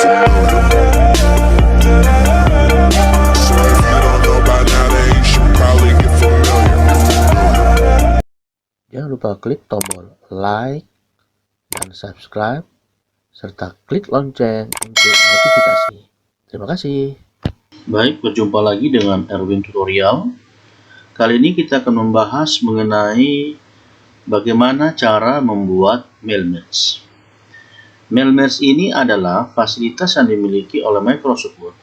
So if you don't know by now, then you should probably get familiar. Jangan lupa klik tombol like dan subscribe, serta klik lonceng untuk notifikasi. Terima kasih. Baik, berjumpa lagi dengan Erwin Tutorial. Kali ini kita akan membahas mengenai bagaimana cara membuat mail merge. Mail merge ini adalah fasilitas yang dimiliki oleh Microsoft Word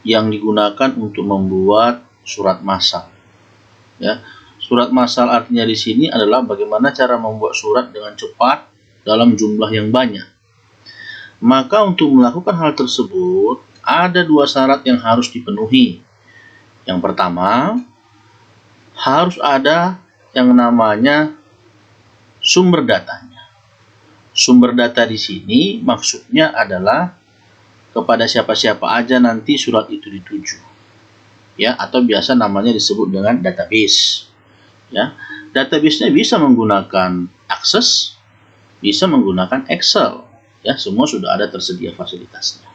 yang digunakan untuk membuat surat massal. Ya, surat massal artinya di sini adalah bagaimana cara membuat surat dengan cepat dalam jumlah yang banyak. Maka untuk melakukan hal tersebut ada dua syarat yang harus dipenuhi. Yang pertama, harus ada yang namanya sumber datanya. Sumber data di sini maksudnya adalah kepada siapa-siapa aja nanti surat itu dituju. Ya, atau biasa namanya disebut dengan database. Ya, database-nya bisa menggunakan Access, bisa menggunakan Excel. Ya, semua sudah ada tersedia fasilitasnya.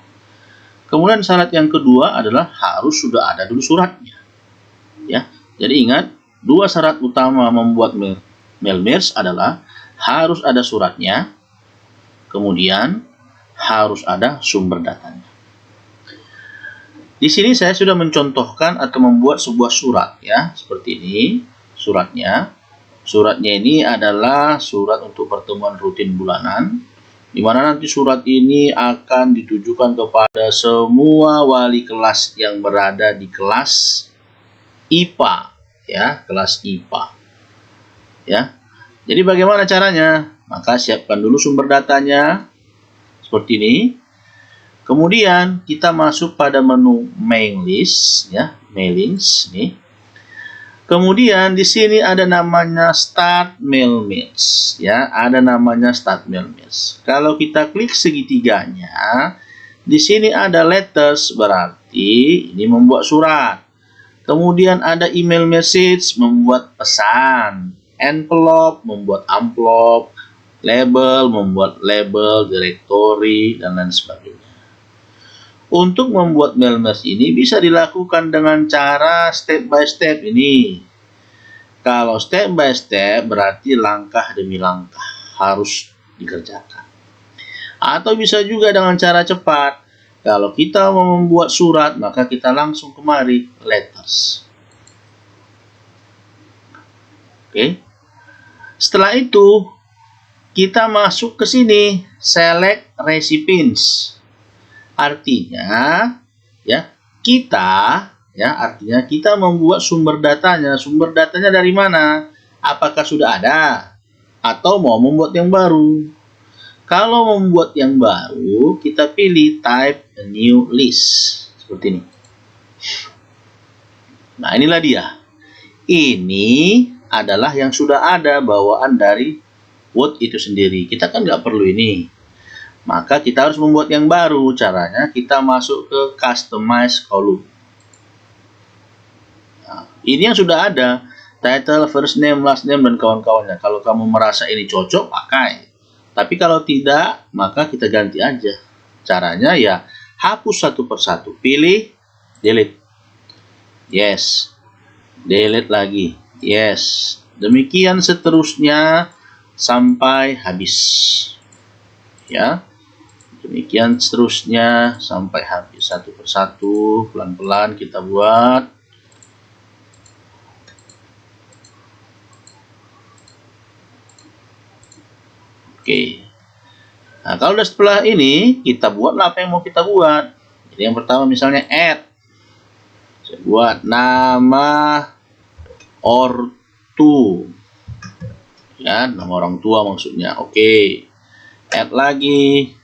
Kemudian syarat yang kedua adalah harus sudah ada dulu suratnya. Ya, jadi ingat, dua syarat utama membuat mail merge adalah harus ada suratnya, kemudian harus ada sumber datanya. Di sini saya sudah mencontohkan atau membuat sebuah surat, ya, seperti ini suratnya. Suratnya ini adalah surat untuk pertemuan rutin bulanan, di mana nanti surat ini akan ditujukan kepada semua wali kelas yang berada di kelas IPA, ya, kelas IPA. Ya. Jadi bagaimana caranya? Maka siapkan dulu sumber datanya seperti ini. Kemudian kita masuk pada menu mail list, ya, mailings nih. Kemudian di sini ada namanya start mail merge, ya, ada namanya start mail merge. Kalau kita klik segitiganya, di sini ada letters, berarti ini membuat surat. Kemudian ada email message, membuat pesan. Envelope, membuat amplop. Label, membuat label, directory, dan lain sebagainya. Untuk membuat mail merge ini bisa dilakukan dengan cara step by step ini. Kalau step by step berarti langkah demi langkah harus dikerjakan. Atau bisa juga dengan cara cepat. Kalau kita mau membuat surat, maka kita langsung kemari letters. Oke. Setelah itu kita masuk ke sini, select recipients. Artinya, ya, artinya kita membuat sumber datanya. Sumber datanya dari mana? Apakah sudah ada atau mau membuat yang baru? Kalau membuat yang baru, kita pilih type a new list seperti ini. Nah, inilah dia. Ini adalah yang sudah ada bawaan dari Word itu sendiri. Kita kan nggak perlu ini. Maka kita harus membuat yang baru. Caranya kita masuk ke Customize Column. Nah, ini yang sudah ada. Title, first name, last name, dan kawan-kawannya. Kalau kamu merasa ini cocok, pakai. Tapi kalau tidak, maka kita ganti aja. Caranya ya, hapus satu persatu. Pilih, delete. Yes. Delete lagi. Yes. Demikian seterusnya sampai habis. Ya. Demikian seterusnya sampai habis, satu persatu, pelan-pelan kita buat. Oke. Nah, kalau udah setelah ini, kita buatlah apa yang mau kita buat. Jadi yang pertama misalnya add. Saya buat nama ortu. Ya, nama orang tua maksudnya. Oke. Add lagi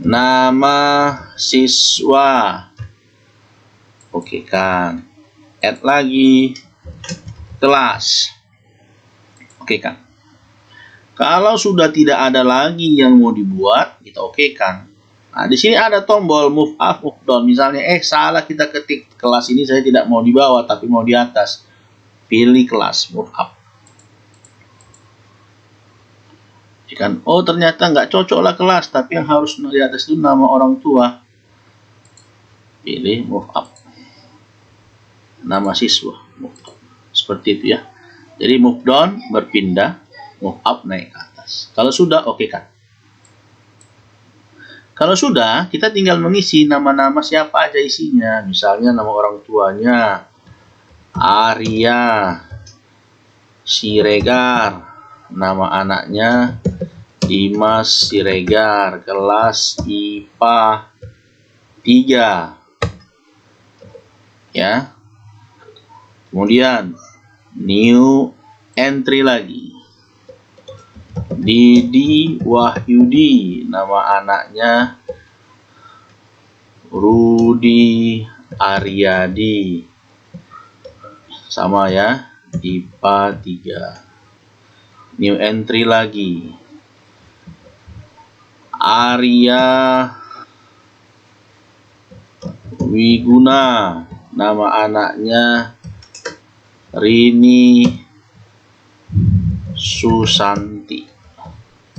nama siswa. Oke kan. Add lagi kelas. Oke kan. Kalau sudah tidak ada lagi yang mau dibuat, kita oke kan. Nah, di sini ada tombol move up, move down. Misalnya, salah kita ketik kelas ini saya tidak mau di bawah tapi mau di atas. Pilih kelas, move up. Ya kan? Oh, ternyata nggak cocoklah kelas, tapi yang harus di atas itu nama orang tua. Pilih move up. Nama siswa, move up. Seperti itu ya. Jadi move down berpindah, move up naik ke atas. Kalau sudah, oke kan? Kalau sudah, kita tinggal mengisi nama-nama siapa aja isinya. Misalnya nama orang tuanya Arya Siregar, nama anaknya Dimas Siregar, kelas IPA 3. Ya. Kemudian new entry lagi. Didi Wahyudi, nama anaknya Rudi Aryadi, sama ya, IPA 3. New entry lagi. Arya Wiguna, nama anaknya Rini Susanti,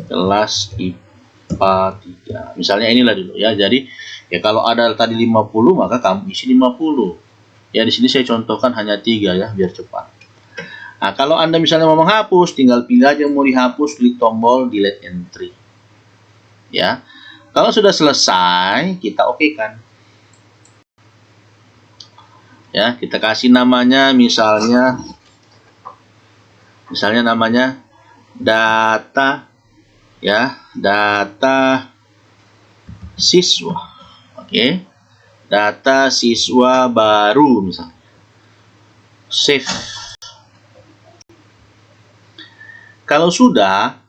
kelas IPA 3. Misalnya inilah dulu ya. Jadi ya kalau ada tadi 50 maka kamu isi 50. Ya di sini saya contohkan hanya 3 ya biar cepat. Nah, kalau Anda misalnya mau menghapus, tinggal pilih aja mau dihapus, klik tombol delete entry. Ya. Kalau sudah selesai, kita oke-kan. Ya, kita kasih namanya misalnya namanya data ya, data siswa. Oke. Data siswa baru misalnya. Save. Kalau sudah,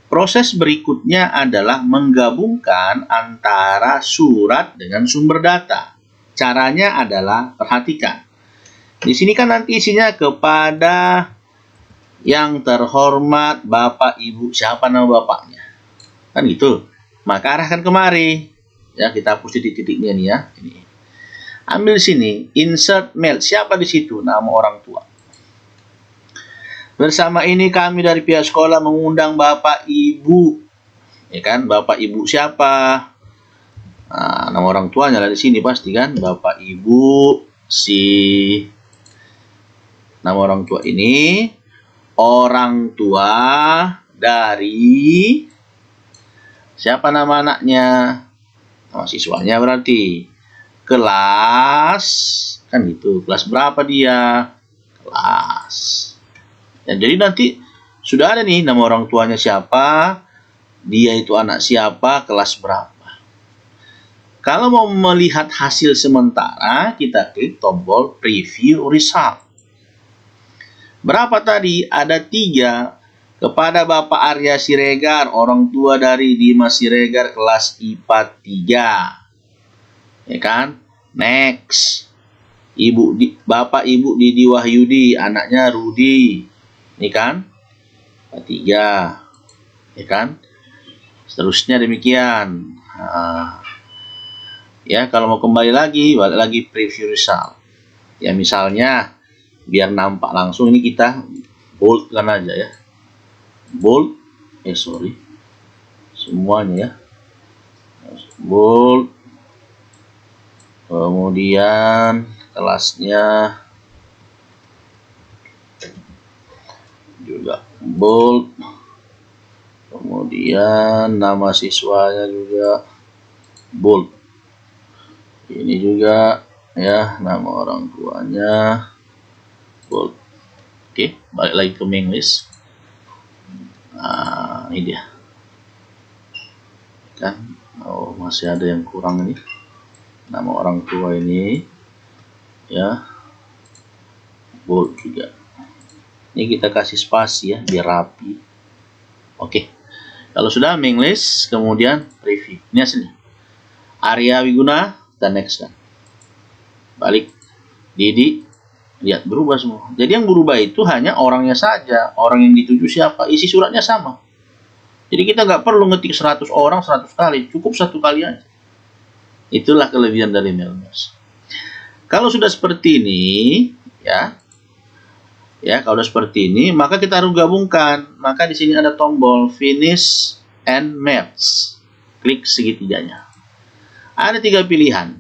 proses berikutnya adalah menggabungkan antara surat dengan sumber data. Caranya adalah, perhatikan. Di sini kan nanti isinya kepada yang terhormat Bapak Ibu, siapa nama bapaknya. Kan gitu. Maka arahkan kemari. Ya, kita hapus titik-titiknya nih ya. Ini. Ambil sini, insert mail. Siapa di situ? Nama orang tua. Bersama ini kami dari pihak sekolah mengundang Bapak Ibu. Ya kan? Bapak Ibu siapa? Nah, nama orang tuanya ada di sini pasti kan, Bapak Ibu si nama orang tua ini, orang tua dari siapa nama anaknya, nama siswanya berarti, kelas kan gitu, kelas berapa dia, kelas. Dan jadi nanti sudah ada nih nama orang tuanya siapa, dia itu anak siapa, kelas berapa. Kalau mau melihat hasil sementara, kita klik tombol Preview Result. Berapa tadi? Ada 3. Kepada Bapak Arya Siregar, orang tua dari Dimas Siregar, kelas IPA 3. Ya kan? Next. Bapak Ibu Didi Wahyudi, anaknya Rudi. Ini kan? IPA 3. Ya kan? Seterusnya demikian. Nah, ya, kalau mau kembali lagi, balik lagi preview result. Ya, misalnya, biar nampak langsung, ini kita bold kan aja ya. Bold, semuanya ya. Bold. Kemudian, kelasnya juga bold. Kemudian, nama siswanya juga bold. Ini juga ya, nama orang tuanya bold. Oke, balik lagi ke main list. Nah, ini dia kan. Oh, masih ada yang kurang ini, nama orang tua ini ya, bold juga. Ini kita kasih spasi ya biar rapi. Oke, kalau sudah main list, kemudian preview. Ini hasilnya Arya Wiguna. Dan next kan. Balik. Didi. Lihat berubah semua. Jadi yang berubah itu hanya orangnya saja. Orang yang dituju siapa. Isi suratnya sama. Jadi kita nggak perlu ngetik 100 orang 100 kali. Cukup 1 kali aja. Itulah kelebihan dari Mailmerge. Kalau sudah seperti ini. Ya. Ya, kalau udah seperti ini, maka kita harus gabungkan. Maka di sini ada tombol Finish and Match. Klik segitiganya. Ada 3 pilihan.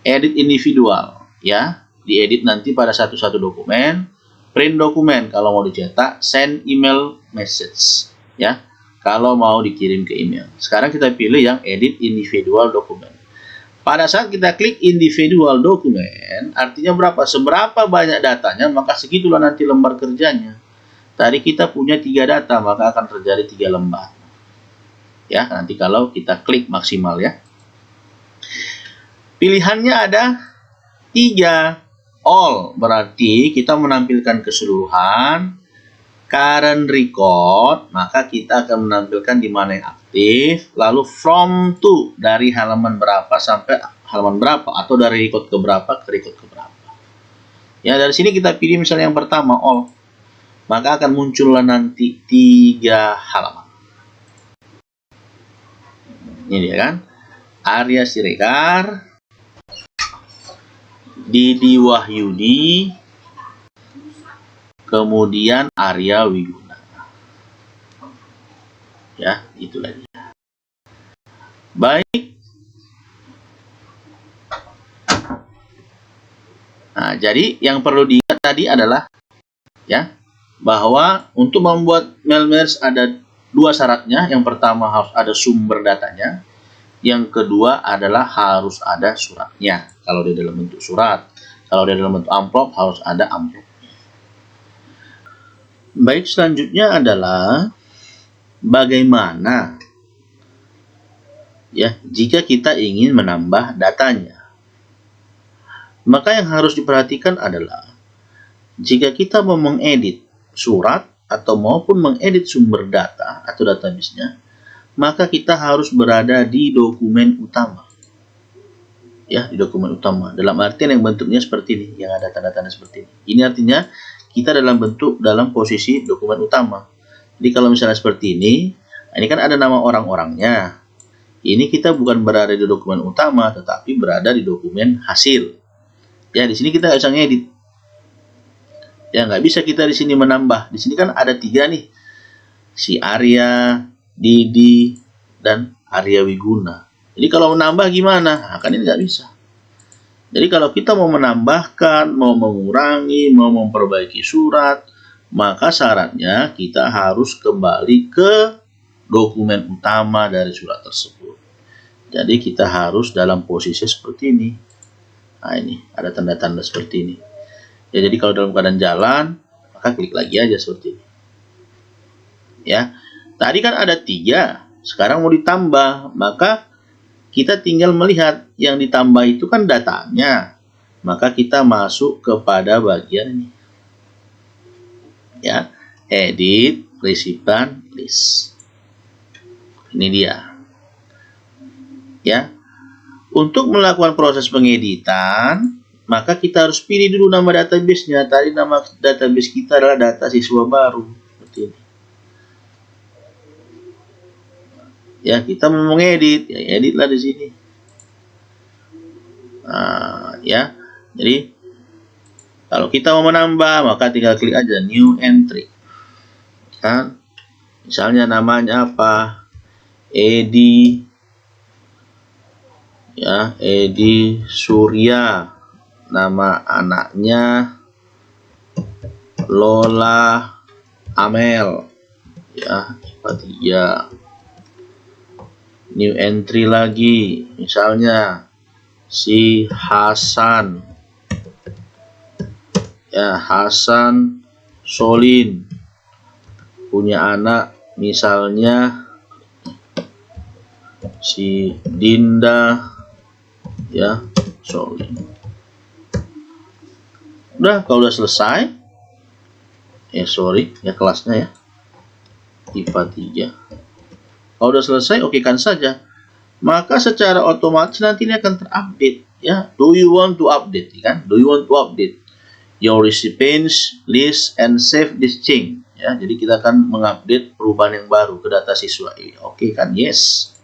Edit individual, ya, diedit nanti pada satu-satu dokumen. Print dokumen kalau mau dicetak, send email message, ya, kalau mau dikirim ke email. Sekarang kita pilih yang edit individual dokumen. Pada saat kita klik individual dokumen, artinya berapa? Seberapa banyak datanya, maka segitulah nanti lembar kerjanya. Tadi kita punya 3 data, maka akan terjadi 3 lembar. Ya, nanti kalau kita klik maksimal, ya. Pilihannya ada 3. All berarti kita menampilkan keseluruhan. Current record, maka kita akan menampilkan di mana yang aktif. Lalu from to, dari halaman berapa sampai halaman berapa, atau dari record ke berapa ke record ke berapa. Ya, dari sini kita pilih misalnya yang pertama all, maka akan muncullah nanti 3 halaman. Ini dia kan, Arya Siregar, Didi Wahyudi, kemudian Arya Wiguna. Ya, itulah dia. Baik. Nah, jadi yang perlu diingat tadi adalah, ya, bahwa untuk membuat mail merge ada 2 syaratnya. Yang pertama harus ada sumber datanya. Yang kedua adalah harus ada suratnya. Kalau dia dalam bentuk surat, kalau dia dalam bentuk amplop harus ada amplop. Baik, selanjutnya adalah bagaimana, ya, jika kita ingin menambah datanya. Maka yang harus diperhatikan adalah jika kita mau mengedit surat atau maupun mengedit sumber data atau database-nya, maka kita harus berada di dokumen utama. Ya, di dokumen utama. Dalam artian yang bentuknya seperti ini, yang ada tanda-tanda seperti ini. Ini artinya kita dalam posisi dokumen utama. Jadi kalau misalnya seperti ini kan ada nama orang-orangnya. Ini kita bukan berada di dokumen utama, tetapi berada di dokumen hasil. Ya, di sini kita nggak bisa ngedit. Ya, nggak bisa kita di sini menambah. Di sini kan ada 3 nih, si Arya, Didi, dan Arya Wiguna. Jadi kalau menambah gimana? Nah, kan ini nggak bisa. Jadi kalau kita mau menambahkan, mau mengurangi, mau memperbaiki surat, maka syaratnya kita harus kembali ke dokumen utama dari surat tersebut. Jadi kita harus dalam posisi seperti ini. Nah, ini ada tanda-tanda seperti ini. Ya, jadi kalau dalam keadaan jalan, maka klik lagi aja seperti ini. Ya, tadi kan ada 3, sekarang mau ditambah, maka kita tinggal melihat yang ditambah itu kan datanya. Maka kita masuk kepada bagian ini. Ya, edit recipient list. Ini dia. Ya. Untuk melakukan proses pengeditan, maka kita harus pilih dulu nama database-nya. Tadi nama database kita adalah data siswa baru. Seperti ini. Ya, kita mau mengedit, ya editlah di sini. Nah, ya. Jadi kalau kita mau menambah, maka tinggal klik aja new entry. Kan? Misalnya namanya apa? Edi, ya, Edi Surya. Nama anaknya Lola Amel. Ya, Fatia. New entry lagi, misalnya si Hasan, ya, Hasan Solin, punya anak misalnya si Dinda, ya, Solin. Udah, kalau udah selesai, kelasnya ya, IPA 3. Kalau sudah selesai, okekan saja. Maka secara otomatis nanti ini akan terupdate. Ya, do you want to update? Kan? Do you want to update your recipients list and save this change? Ya, jadi kita akan mengupdate perubahan yang baru ke data siswa. Oke kan? Yes.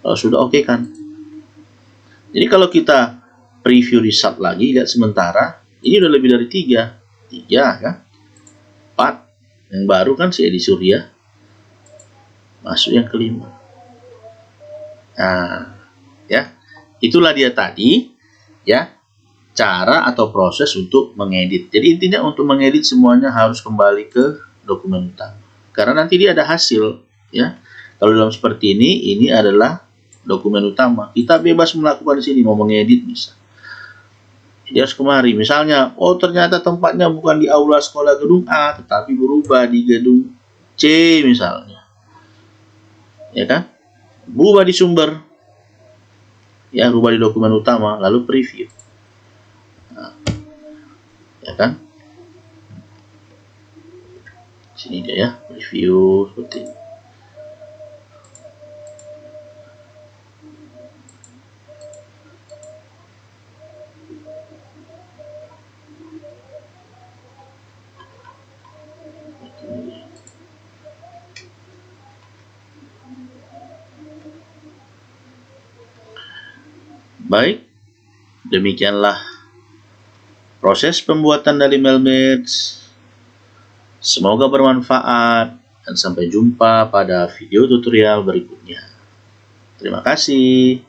Kalau sudah oke kan? Jadi kalau kita preview result lagi, lihat sementara, ini udah lebih dari 3 3 kan, 4. Yang baru kan si Edi Surya, masuk yang kelima. Nah, ya, itulah dia tadi, ya, cara atau proses untuk mengedit. Jadi intinya untuk mengedit semuanya harus kembali ke dokumen utama. Karena nanti dia ada hasil, ya. Kalau dalam seperti ini adalah dokumen utama. Kita bebas melakukan di sini, mau mengedit bisa. Jadi harus kemari. Misalnya, oh ternyata tempatnya bukan di aula sekolah gedung A, tetapi berubah di gedung C misalnya. Ya kan? Berubah di sumber. Ya, rubah di dokumen utama, lalu preview. Nah, ya kan? Sini dia ya, preview seperti ini. Baik, demikianlah proses pembuatan dari Mailmatch. Semoga bermanfaat dan sampai jumpa pada video tutorial berikutnya. Terima kasih.